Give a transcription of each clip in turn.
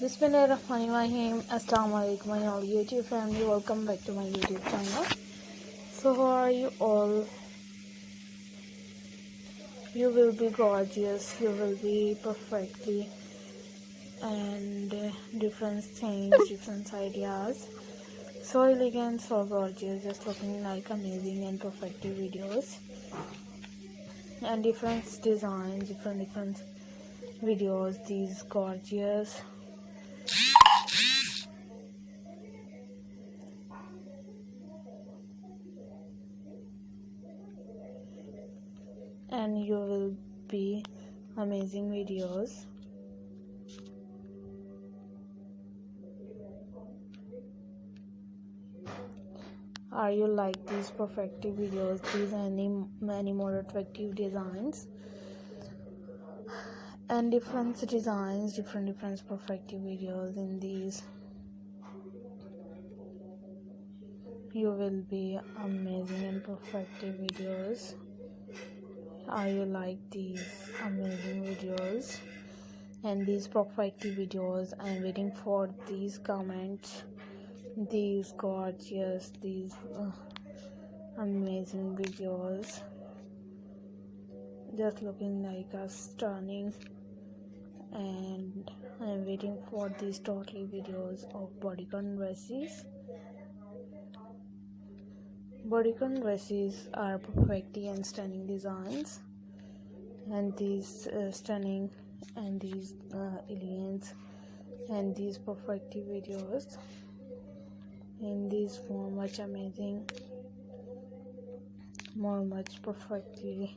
Bismillahirrahmanirrahim. Assalamu alaikum my all YouTube family. Welcome back to my YouTube channel. So how are you all? You will be gorgeous. You will be perfectly and different things, different ideas. So elegant, so gorgeous, just looking like amazing and perfect videos and different designs, different videos. These gorgeous. And you will be amazing videos. Are you like these perfective videos, these many more attractive designs and different designs, different perfective videos? In these you will be amazing and perfective videos. Are you like these amazing videos and these perfective videos? I'm waiting for these comments, these gorgeous, these amazing videos, just looking like a stunning. And I'm waiting for these totally videos of bodycone dresses. Bodycone dresses are perfectly and stunning designs, and these stunning and these elegant and these perfective videos in these more much amazing, more much perfectly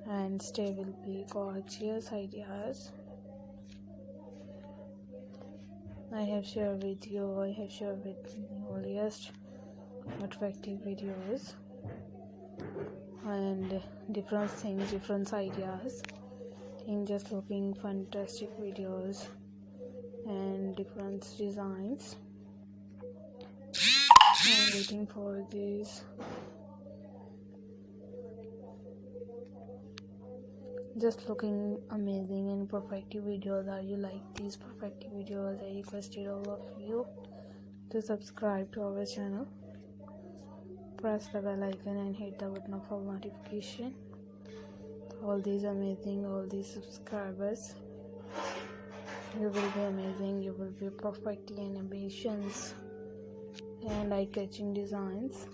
and stable be gorgeous ideas. I have shared with you, I have shared with you earliest attractive videos and different things, different ideas in just looking fantastic videos and different designs. I'm waiting for this. Just looking amazing and perfective videos. Are you like these perfective videos? I requested all of you to subscribe to our channel, press the bell icon and hit the button for notification. All these amazing, all these subscribers, you will be amazing, you will be perfectly animations and eye-catching designs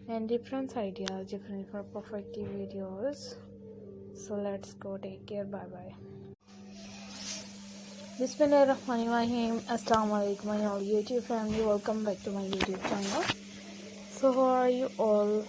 and different ideas, different for perfective videos. So let's go, take care, bye bye. Bismillahirrahmanirrahim. Assalamu alaikum my all YouTube family. Welcome back to my YouTube channel. So how are you all?